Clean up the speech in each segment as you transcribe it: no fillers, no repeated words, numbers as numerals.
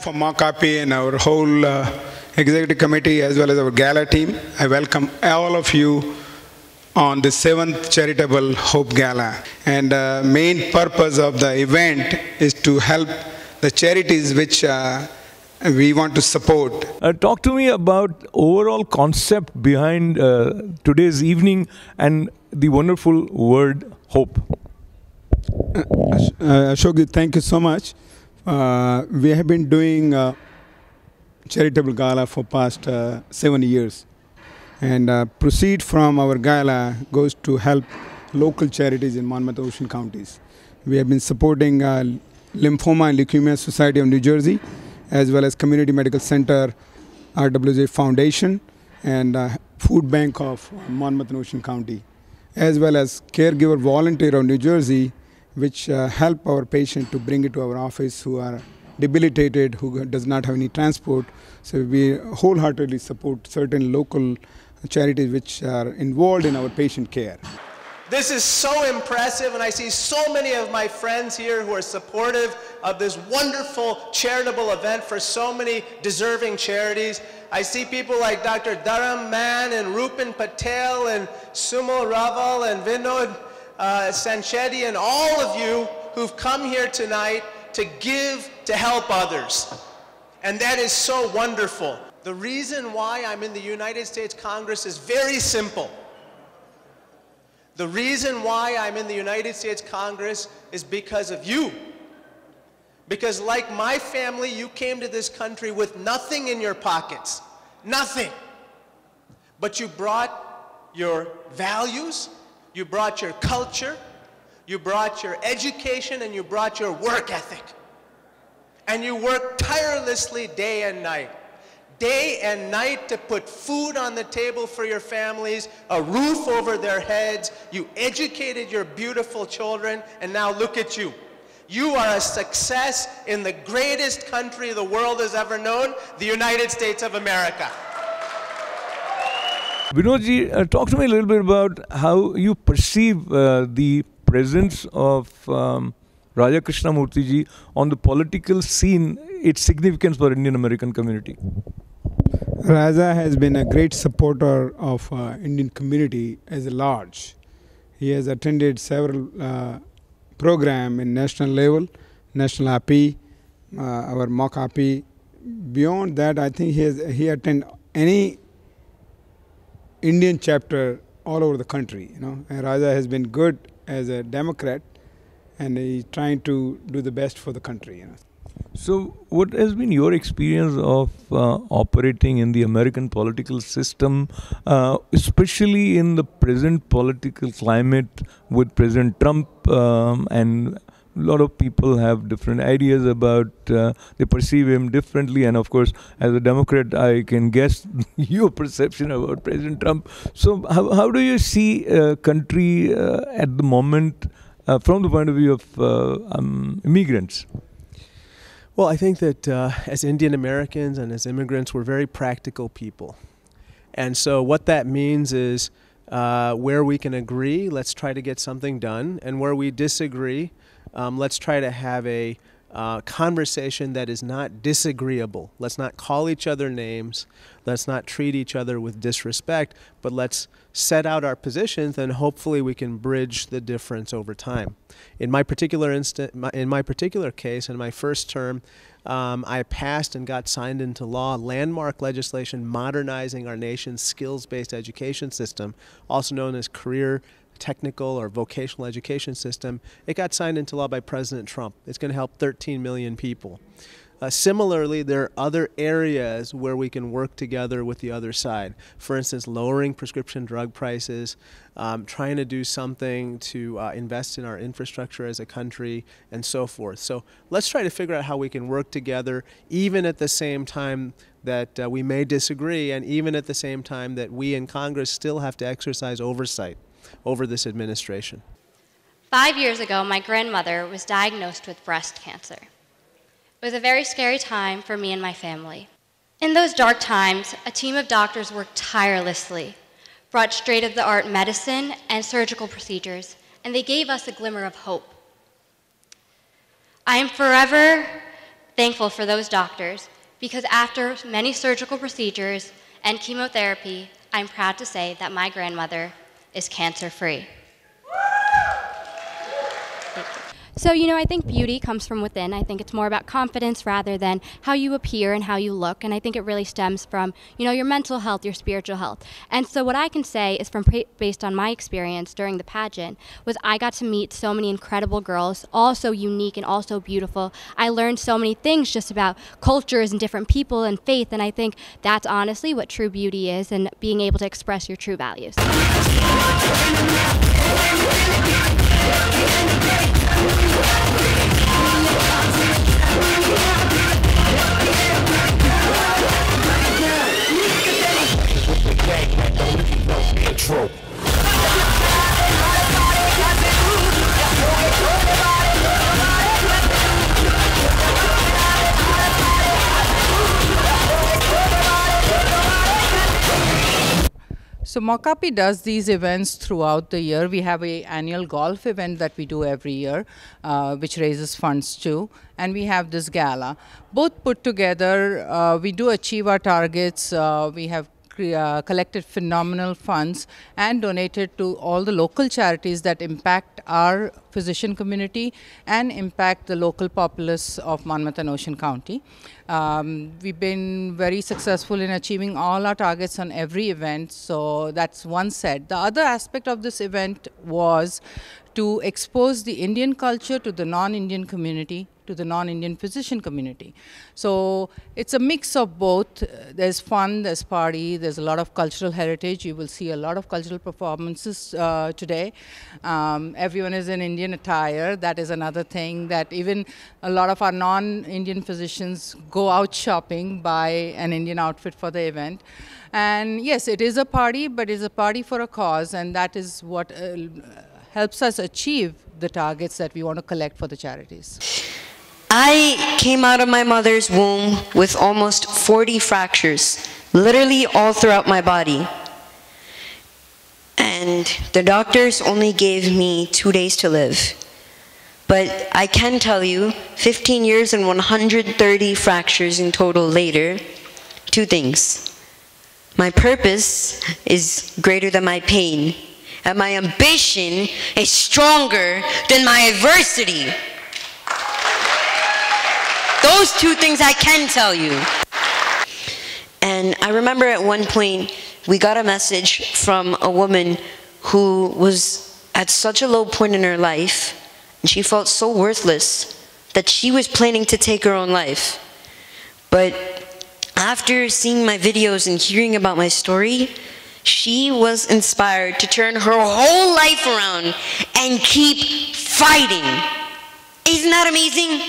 of MOCAAPI and our whole executive committee as well as our Gala team, I welcome all of you on the 7th Charitable Hope Gala. And main purpose of the event is to help the charities which we want to support. Talk to me about overall concept behind today's evening and the wonderful word hope. Ashok, thank you so much. We have been doing Charitable Gala for past 7 years. And proceed from our gala goes to help local charities in Monmouth Ocean counties. We have been supporting Lymphoma and Leukemia Society of New Jersey, as well as Community Medical Center, RWJ Foundation, and Food Bank of Monmouth and Ocean County, as well as Caregiver Volunteer of New Jersey, which help our patient to bring it to our office who are debilitated, who does not have any transport. So we wholeheartedly support certain local charities which are involved in our patient care. This is so impressive, and I see so many of my friends here who are supportive of this wonderful charitable event for so many deserving charities. I see people like Dr. Dharam Man and Rupin Patel and Sumo Raval and Vinod Sancheti and all of you who've come here tonight to give to help others. And that is so wonderful. The reason why I'm in the United States Congress is very simple. The reason why I'm in the United States Congress is because of you. Because like my family, you came to this country with nothing in your pockets. Nothing. But you brought your values, you brought your culture, you brought your education, and you brought your work ethic. And you worked tirelessly day and night. Day and night to put food on the table for your families, a roof over their heads. You educated your beautiful children, and now look at you. You are a success in the greatest country the world has ever known, the United States of America. Vinodji, talk to me a little bit about how you perceive the presence of Raja Krishnamurti ji on the political scene, its significance for Indian American community. Raja has been a great supporter of Indian community as a large. He has attended several programs in national level, national API, our MOCAAPI. Beyond that, I think he attended any Indian chapter all over the country. And Raja has been good as a Democrat, and he's trying to do the best for the country. So what has been your experience of operating in the American political system, especially in the present political climate with President Trump, and a lot of people have different ideas about, they perceive him differently, and of course as a Democrat I can guess your perception about President Trump. So how do you see a country at the moment from the point of view of immigrants? Well, I think that as Indian Americans and as immigrants, we're very practical people. And so what that means is where we can agree, let's try to get something done. And where we disagree, let's try to have a conversation that is not disagreeable. Let's not call each other names. Let's not treat each other with disrespect, but let's set out our positions, and hopefully we can bridge the difference over time. In my particular case, in my first term, I passed and got signed into law landmark legislation modernizing our nation's skills-based education system, also known as career, technical, or vocational education system. It got signed into law by President Trump. It's going to help 13 million people. Similarly, there are other areas where we can work together with the other side. For instance, lowering prescription drug prices, trying to do something to invest in our infrastructure as a country, and so forth. So let's try to figure out how we can work together, even at the same time that we may disagree, and even at the same time that we in Congress still have to exercise oversight over this administration. 5 years ago, my grandmother was diagnosed with breast cancer. It was a very scary time for me and my family. In those dark times, a team of doctors worked tirelessly, brought state-of-the-art medicine and surgical procedures, and they gave us a glimmer of hope. I am forever thankful for those doctors because after many surgical procedures and chemotherapy, I'm proud to say that my grandmother is cancer-free. So, I think beauty comes from within. I think it's more about confidence rather than how you appear and how you look. And I think it really stems from, your mental health, your spiritual health. And so what I can say is based on my experience during the pageant was I got to meet so many incredible girls, all so unique and all so beautiful. I learned so many things just about cultures and different people and faith. And I think that's honestly what true beauty is and being able to express your true values. So MOCAAPI does these events throughout the year. We have an annual golf event that we do every year, which raises funds too. And we have this gala. Both put together, we do achieve our targets. We have collected phenomenal funds and donated to all the local charities that impact our physician community and impact the local populace of Monmouth and Ocean County. We've been very successful in achieving all our targets on every event, so that's one set. The other aspect of this event was to expose the Indian culture to the non-Indian community, to the non-Indian physician community. So it's a mix of both. There's fun, there's party, there's a lot of cultural heritage. You will see a lot of cultural performances today. Everyone is in Indian attire. That is another thing that even a lot of our non-Indian physicians go out shopping, buy an Indian outfit for the event. And yes, it is a party, but it's a party for a cause, and that is what helps us achieve the targets that we want to collect for the charities. I came out of my mother's womb with almost 40 fractures, literally all throughout my body. And the doctors only gave me 2 days to live. But I can tell you, 15 years and 130 fractures in total later, two things. My purpose is greater than my pain, and my ambition is stronger than my adversity. Those two things I can tell you. And I remember at one point, we got a message from a woman who was at such a low point in her life, and she felt so worthless that she was planning to take her own life. But after seeing my videos and hearing about my story, she was inspired to turn her whole life around and keep fighting. Isn't that amazing?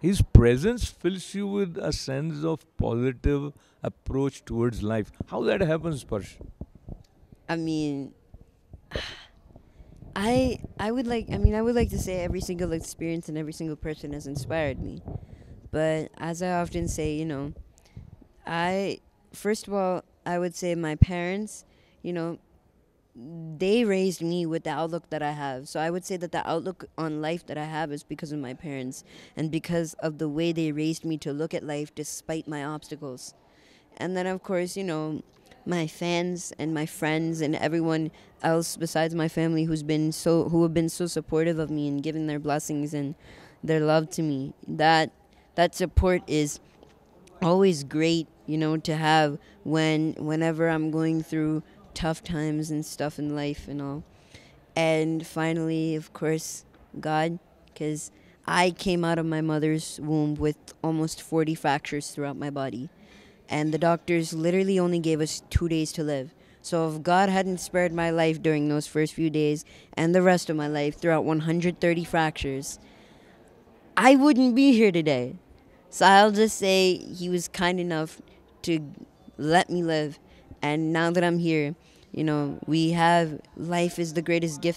His presence fills you with a sense of positive approach towards life. How that happens, Sparsh? I mean, I would like to say every single experience and every single person has inspired me. But as I often say, first of all, I would say my parents, they raised me with the outlook that I have. So I would say that the outlook on life that I have is because of my parents and because of the way they raised me to look at life despite my obstacles. And then, of course, my fans and my friends and everyone else besides my family who have been so supportive of me and giving their blessings and their love to me. That support is always great, to have whenever I'm going through tough times and stuff in life and all. And finally, of course, God, because I came out of my mother's womb with almost 40 fractures throughout my body. And the doctors literally only gave us 2 days to live. So if God hadn't spared my life during those first few days and the rest of my life throughout 130 fractures, I wouldn't be here today. So I'll just say he was kind enough to let me live. And now that I'm here, we have life is the greatest gift